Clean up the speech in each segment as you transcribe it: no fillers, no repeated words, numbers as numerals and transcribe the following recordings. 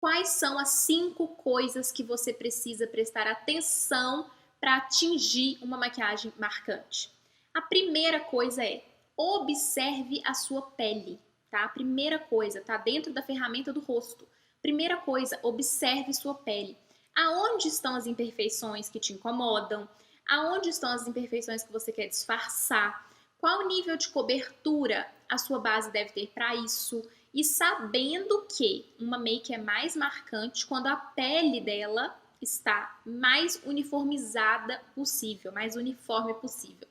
Quais são as 5 coisas que você precisa prestar atenção para atingir uma maquiagem marcante? A primeira coisa é: observe a sua pele, tá? A primeira coisa, tá dentro da ferramenta do rosto. Primeira coisa, observe sua pele. Aonde estão as imperfeições que te incomodam? Aonde estão as imperfeições que você quer disfarçar? Qual nível de cobertura a sua base deve ter para isso? E sabendo que uma make é mais marcante quando a pele dela está mais uniformizada possível, mais uniforme possível.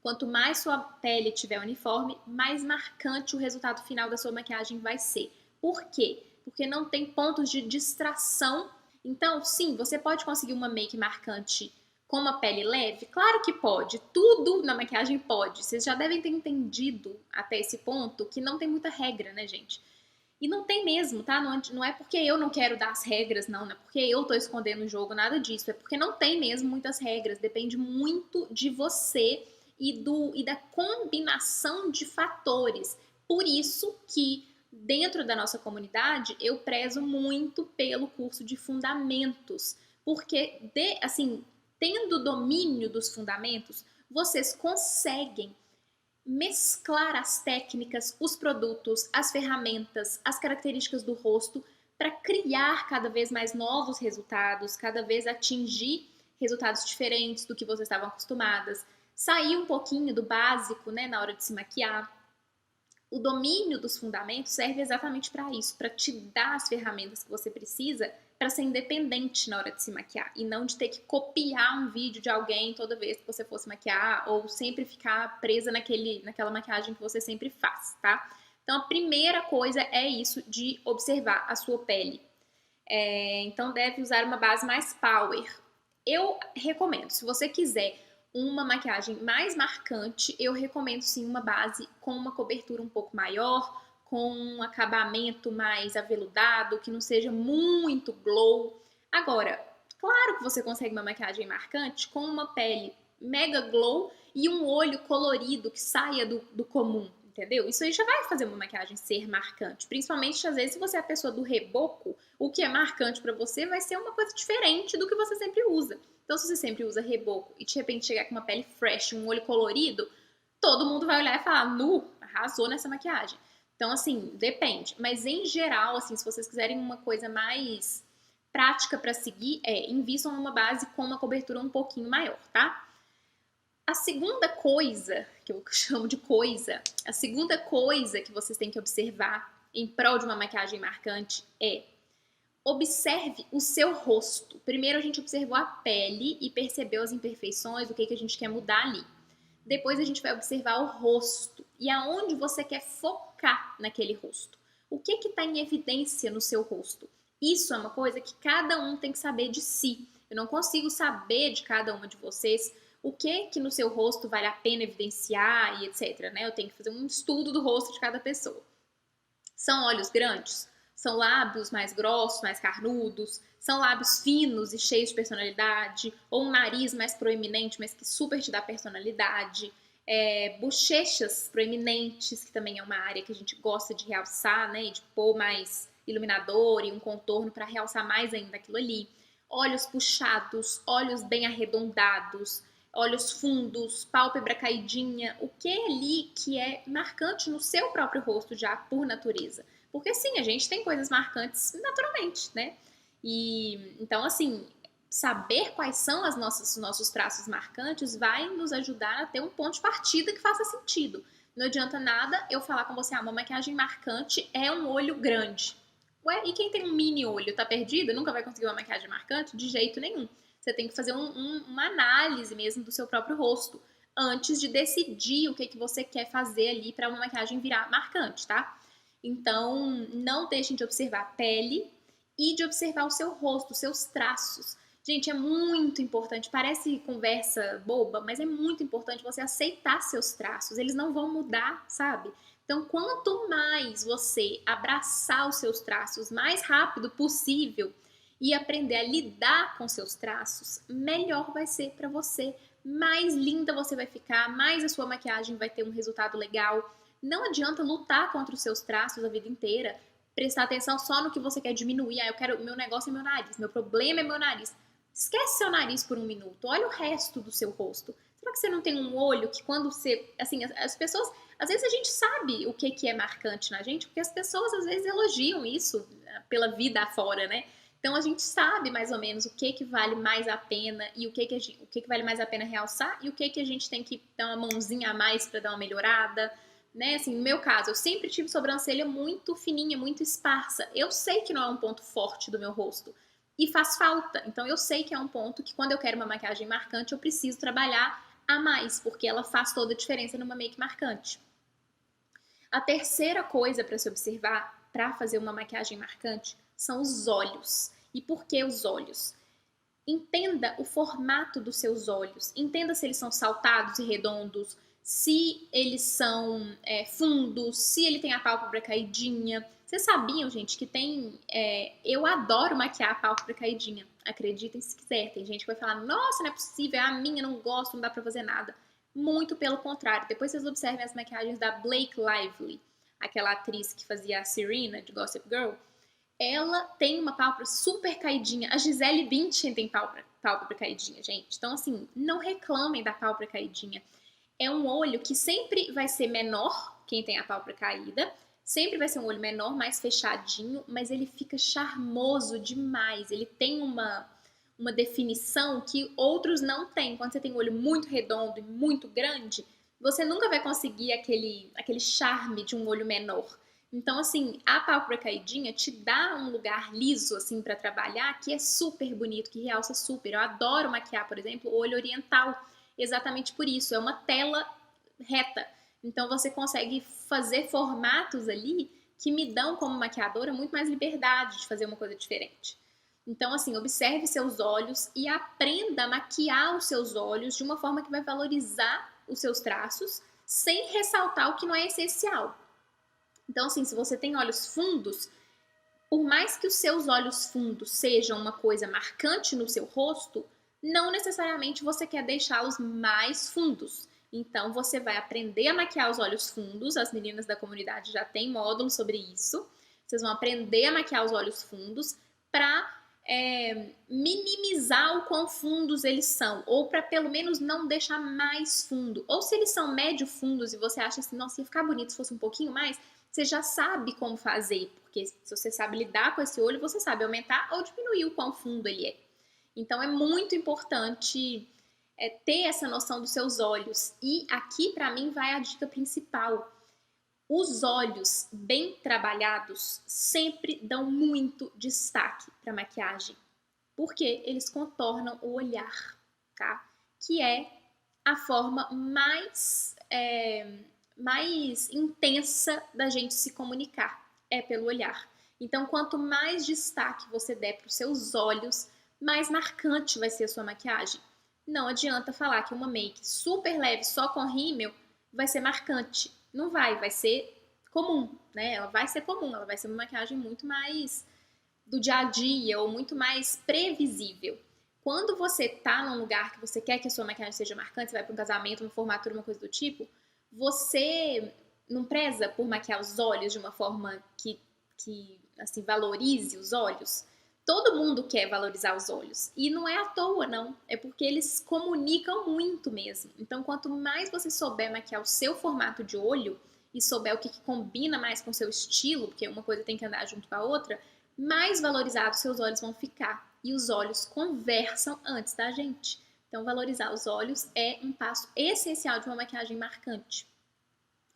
Quanto mais sua pele tiver uniforme, mais marcante o resultado final da sua maquiagem vai ser. Por quê? Porque não tem pontos de distração. Então, sim, você pode conseguir uma make marcante com uma pele leve? Claro que pode. Tudo na maquiagem pode. Vocês já devem ter entendido até esse ponto que não tem muita regra, né, gente? E não tem mesmo, tá? Não é porque eu não quero dar as regras, não é porque eu tô escondendo o jogo, nada disso. É porque não tem mesmo muitas regras. Depende muito de você e da combinação de fatores. Por isso que dentro da nossa comunidade eu prezo muito pelo curso de fundamentos, porque assim, tendo domínio dos fundamentos, vocês conseguem mesclar as técnicas, os produtos, as ferramentas, as características do rosto para criar cada vez mais novos resultados, cada vez atingir resultados diferentes do que vocês estavam acostumadas, sair um pouquinho do básico, né, na hora de se maquiar. O domínio dos fundamentos serve exatamente para isso, para te dar as ferramentas que você precisa para ser independente na hora de se maquiar e não de ter que copiar um vídeo de alguém toda vez que você fosse maquiar ou sempre ficar presa naquela maquiagem que você sempre faz, tá? Então a primeira coisa é isso de observar a sua pele. Então deve usar uma base mais power. Eu recomendo, se você quiser uma maquiagem mais marcante, eu recomendo sim uma base com uma cobertura um pouco maior, com um acabamento mais aveludado, que não seja muito glow. Agora, claro que você consegue uma maquiagem marcante com uma pele mega glow e um olho colorido que saia do comum, entendeu? Isso aí já vai fazer uma maquiagem ser marcante. Principalmente, às vezes, se você é a pessoa do reboco, o que é marcante para você vai ser uma coisa diferente do que você sempre usa. Então, se você sempre usa reboco e de repente chegar com uma pele fresh, um olho colorido, todo mundo vai olhar e falar, nu, arrasou nessa maquiagem. Então, assim, depende. Mas em geral, assim, se vocês quiserem uma coisa mais prática para seguir, invistam numa base com uma cobertura um pouquinho maior, tá? A segunda coisa, que eu chamo de coisa, a segunda coisa que vocês têm que observar em prol de uma maquiagem marcante é: observe o seu rosto. Primeiro a gente observou a pele e percebeu as imperfeições, o que a gente quer mudar ali. Depois a gente vai observar o rosto e aonde você quer focar naquele rosto. O que está em evidência no seu rosto? Isso é uma coisa que cada um tem que saber de si. Eu não consigo saber de cada uma de vocês o que no seu rosto vale a pena evidenciar e etc, né? Eu tenho que fazer um estudo do rosto de cada pessoa. São olhos grandes? São lábios mais grossos, mais carnudos? São lábios finos e cheios de personalidade? Ou um nariz mais proeminente, mas que super te dá personalidade? Bochechas proeminentes, que também é uma área que a gente gosta de realçar, né? E de pôr mais iluminador e um contorno para realçar mais ainda aquilo ali. Olhos puxados, olhos bem arredondados, olhos fundos, pálpebra caidinha, o que é ali que é marcante no seu próprio rosto já por natureza. Porque sim, a gente tem coisas marcantes naturalmente, né? E então, assim, saber quais são os nossos traços marcantes vai nos ajudar a ter um ponto de partida que faça sentido. Não adianta nada eu falar com você, uma maquiagem marcante é um olho grande. Ué, e quem tem um mini olho tá perdido? Nunca vai conseguir uma maquiagem marcante? De jeito nenhum. Você tem que fazer uma análise mesmo do seu próprio rosto antes de decidir o que você quer fazer ali para uma maquiagem virar marcante, tá? Então, não deixem de observar a pele e de observar o seu rosto, os seus traços. Gente, é muito importante, parece conversa boba, mas é muito importante você aceitar seus traços, eles não vão mudar, sabe? Então, quanto mais você abraçar os seus traços mais rápido possível e aprender a lidar com seus traços, melhor vai ser para você, mais linda você vai ficar, mais a sua maquiagem vai ter um resultado legal. Não adianta lutar contra os seus traços a vida inteira. prestar atenção só no que você quer diminuir. Meu negócio é meu nariz, meu problema é meu nariz. Esquece seu nariz por um minuto, olha o resto do seu rosto. Será que você não tem um olho que quando você, assim, as pessoas, às vezes a gente sabe o que é marcante na gente, porque as pessoas às vezes elogiam isso pela vida afora, né? Então a gente sabe mais ou menos o que vale mais a pena e o que vale mais a pena realçar e o que a gente tem que dar uma mãozinha a mais para dar uma melhorada, né? Assim, no meu caso, eu sempre tive sobrancelha muito fininha, muito esparsa. Eu sei que não é um ponto forte do meu rosto e faz falta. Então eu sei que é um ponto que quando eu quero uma maquiagem marcante, eu preciso trabalhar a mais, porque ela faz toda a diferença numa make marcante. A terceira coisa para se observar para fazer uma maquiagem marcante são os olhos. E por que os olhos? Entenda o formato dos seus olhos. Entenda se eles são saltados e redondos, se eles são fundos, se ele tem a pálpebra caidinha. Vocês sabiam, gente, que tem... eu adoro maquiar a pálpebra caidinha. Acreditem se quiser. Tem gente que vai falar, nossa, não é possível, é a minha, não gosto, não dá pra fazer nada. Muito pelo contrário. Depois vocês observem as maquiagens da Blake Lively, aquela atriz que fazia a Serena, de Gossip Girl. Ela tem uma pálpebra super caidinha. A Gisele Bündchen tem pálpebra caidinha, gente. Então, assim, não reclamem da pálpebra caidinha. É um olho que sempre vai ser menor, quem tem a pálpebra caída. Sempre vai ser um olho menor, mais fechadinho, mas ele fica charmoso demais. Ele tem uma definição que outros não têm. Quando você tem um olho muito redondo e muito grande, você nunca vai conseguir aquele charme de um olho menor. Então, assim, a pálpebra caidinha te dá um lugar liso, assim, para trabalhar, que é super bonito, que realça super. Eu adoro maquiar, por exemplo, o olho oriental, exatamente por isso. É uma tela reta. Então, você consegue fazer formatos ali que me dão, como maquiadora, muito mais liberdade de fazer uma coisa diferente. Então, assim, observe seus olhos e aprenda a maquiar os seus olhos de uma forma que vai valorizar os seus traços, sem ressaltar o que não é essencial. Então, assim, se você tem olhos fundos, por mais que os seus olhos fundos sejam uma coisa marcante no seu rosto, não necessariamente você quer deixá-los mais fundos. Então, você vai aprender a maquiar os olhos fundos. As meninas da comunidade já têm módulo sobre isso. Vocês vão aprender a maquiar os olhos fundos para minimizar o quão fundos eles são, ou para pelo menos não deixar mais fundo. Ou se eles são médio fundos e você acha assim, nossa, ia ficar bonito se fosse um pouquinho mais, você já sabe como fazer, porque se você sabe lidar com esse olho, você sabe aumentar ou diminuir o quão fundo ele é. Então é muito importante ter essa noção dos seus olhos. E aqui, para mim, vai a dica principal. Os olhos bem trabalhados sempre dão muito destaque para a maquiagem, porque eles contornam o olhar, tá? Que é a forma mais intensa da gente se comunicar, é pelo olhar. Então, quanto mais destaque você der para os seus olhos, mais marcante vai ser a sua maquiagem. Não adianta falar que uma make super leve só com rímel vai ser marcante. Não vai ser comum, né? Ela vai ser comum, ela vai ser uma maquiagem muito mais do dia a dia ou muito mais previsível. Quando você tá num lugar que você quer que a sua maquiagem seja marcante, você vai para um casamento, uma formatura, uma coisa do tipo, você não preza por maquiar os olhos de uma forma que assim, valorize os olhos? Todo mundo quer valorizar os olhos. E não é à toa, não. É porque eles comunicam muito mesmo. Então, quanto mais você souber maquiar o seu formato de olho e souber o que combina mais com o seu estilo, porque uma coisa tem que andar junto com a outra, mais valorizados seus olhos vão ficar. E os olhos conversam antes da gente. Então, valorizar os olhos é um passo essencial de uma maquiagem marcante.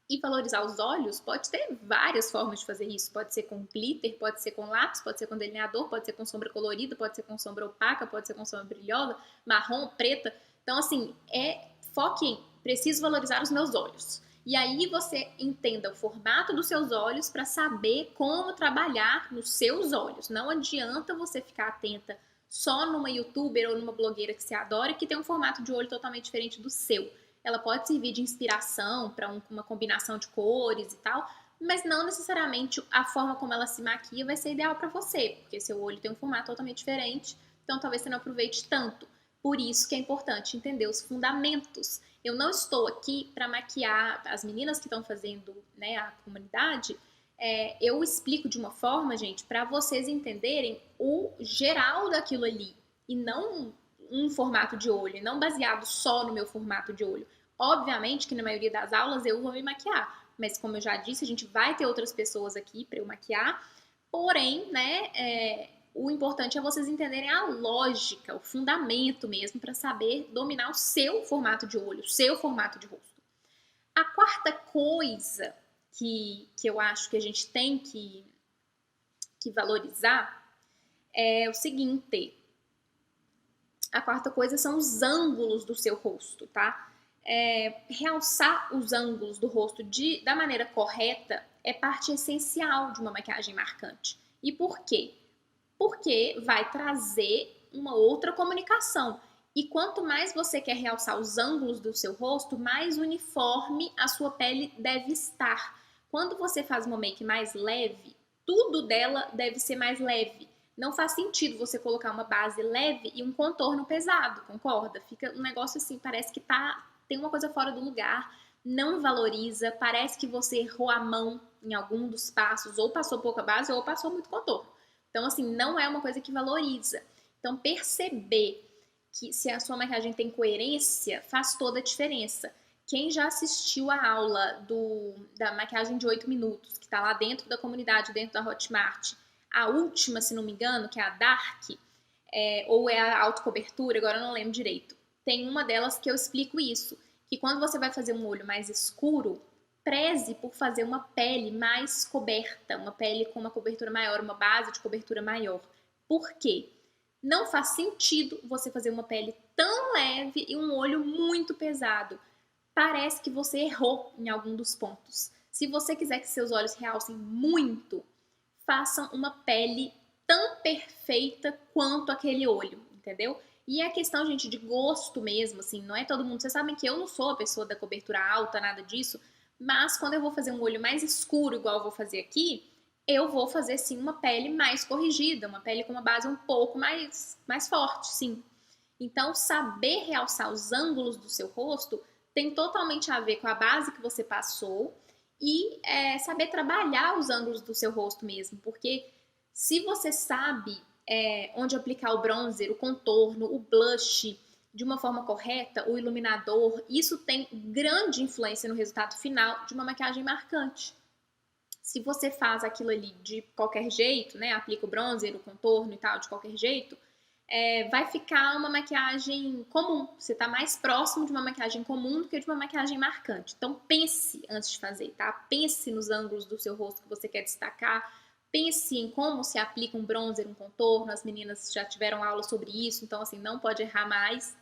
E valorizar os olhos pode ter várias formas de fazer isso. Pode ser com glitter, pode ser com lápis, pode ser com delineador, pode ser com sombra colorida, pode ser com sombra opaca, pode ser com sombra brilhosa, marrom, preta. Então, assim, foque em preciso valorizar os meus olhos. E aí você entenda o formato dos seus olhos para saber como trabalhar nos seus olhos. Não adianta você ficar atenta só numa youtuber ou numa blogueira que você adora que tem um formato de olho totalmente diferente do seu. Ela pode servir de inspiração para uma combinação de cores e tal, mas não necessariamente a forma como ela se maquia vai ser ideal para você, porque seu olho tem um formato totalmente diferente, então talvez você não aproveite tanto. Por isso que é importante entender os fundamentos. Eu não estou aqui para maquiar as meninas que estão fazendo, né, a comunidade, eu explico de uma forma, gente, para vocês entenderem o geral daquilo ali e não um formato de olho, não baseado só no meu formato de olho. Obviamente que na maioria das aulas eu vou me maquiar, mas como eu já disse, a gente vai ter outras pessoas aqui para eu maquiar. Porém, né, o importante é vocês entenderem a lógica, o fundamento mesmo, para saber dominar o seu formato de olho, o seu formato de rosto. A quarta coisa que eu acho que a gente tem que valorizar é o seguinte: a quarta coisa são os ângulos do seu rosto, tá? Realçar os ângulos do rosto da maneira correta é parte essencial de uma maquiagem marcante. E por quê? Porque vai trazer uma outra comunicação. E quanto mais você quer realçar os ângulos do seu rosto, mais uniforme a sua pele deve estar. Quando você faz uma make mais leve, tudo dela deve ser mais leve. Não faz sentido você colocar uma base leve e um contorno pesado, concorda? Fica um negócio assim, parece que tem uma coisa fora do lugar, não valoriza, parece que você errou a mão em algum dos passos, ou passou pouca base ou passou muito contorno. Então, assim, não é uma coisa que valoriza. Então, perceber que se a sua maquiagem tem coerência faz toda a diferença. Quem já assistiu a aula da maquiagem de 8 minutos, que está lá dentro da comunidade, dentro da Hotmart, a última, se não me engano, que é a Dark, ou é a autocobertura, agora eu não lembro direito. Tem uma delas que eu explico isso, que quando você vai fazer um olho mais escuro, preze por fazer uma pele mais coberta, uma pele com uma cobertura maior, uma base de cobertura maior. Por quê? Não faz sentido você fazer uma pele tão leve e um olho muito pesado. Parece que você errou em algum dos pontos. Se você quiser que seus olhos realcem muito, façam uma pele tão perfeita quanto aquele olho, entendeu? E é questão, gente, de gosto mesmo, assim, não é todo mundo. Vocês sabem que eu não sou a pessoa da cobertura alta, nada disso, mas quando eu vou fazer um olho mais escuro, igual eu vou fazer aqui, eu vou fazer, sim, uma pele mais corrigida, uma pele com uma base um pouco mais forte, sim. Então, saber realçar os ângulos do seu rosto tem totalmente a ver com a base que você passou e saber trabalhar os ângulos do seu rosto mesmo, porque se você sabe onde aplicar o bronzer, o contorno, o blush de uma forma correta, o iluminador, isso tem grande influência no resultado final de uma maquiagem marcante. Se você faz aquilo ali de qualquer jeito, né, aplica o bronzer, o contorno e tal de qualquer jeito, vai ficar uma maquiagem comum. Você está mais próximo de uma maquiagem comum do que de uma maquiagem marcante. Então pense antes de fazer, tá? Pense nos ângulos do seu rosto que você quer destacar. Pense em como se aplica um bronzer, um contorno. As meninas já tiveram aula sobre isso, então assim, não pode errar mais.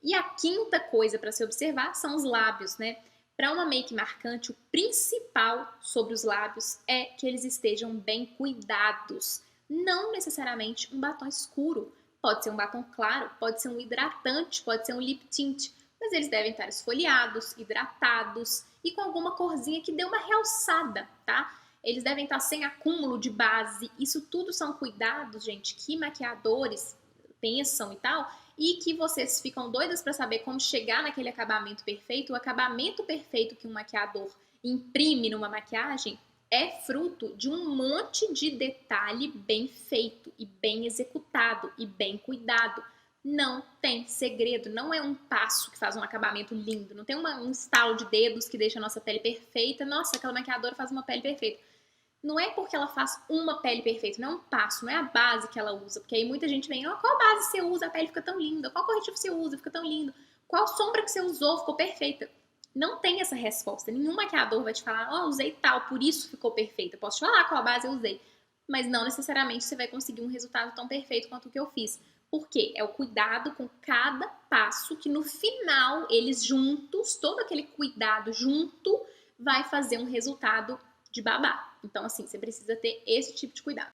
E a quinta coisa para se observar são os lábios, né? Para uma make marcante, o principal sobre os lábios é que eles estejam bem cuidados. Não necessariamente um batom escuro. Pode ser um batom claro, pode ser um hidratante, pode ser um lip tint, mas eles devem estar esfoliados, hidratados e com alguma corzinha que dê uma realçada, tá? Eles devem estar sem acúmulo de base. Isso tudo são cuidados, gente, que maquiadores pensam e tal, e que vocês ficam doidas para saber como chegar naquele acabamento perfeito. O acabamento perfeito que um maquiador imprime numa maquiagem é fruto de um monte de detalhe bem feito e bem executado e bem cuidado. Não tem segredo, não é um passo que faz um acabamento lindo, não tem um estalo de dedos que deixa a nossa pele perfeita. Nossa, aquela maquiadora faz uma pele perfeita. Não é porque ela faz uma pele perfeita, não é um passo, não é a base que ela usa. Porque aí muita gente vem, qual base você usa, a pele fica tão linda, qual corretivo você usa, fica tão lindo, qual sombra que você usou, ficou perfeita. Não tem essa resposta, nenhum maquiador vai te falar, usei tal, por isso ficou perfeita. Posso te falar qual base eu usei, mas não necessariamente você vai conseguir um resultado tão perfeito quanto o que eu fiz. Por quê? É o cuidado com cada passo que no final, eles juntos, todo aquele cuidado junto, vai fazer um resultado de babá. Então, assim, você precisa ter esse tipo de cuidado.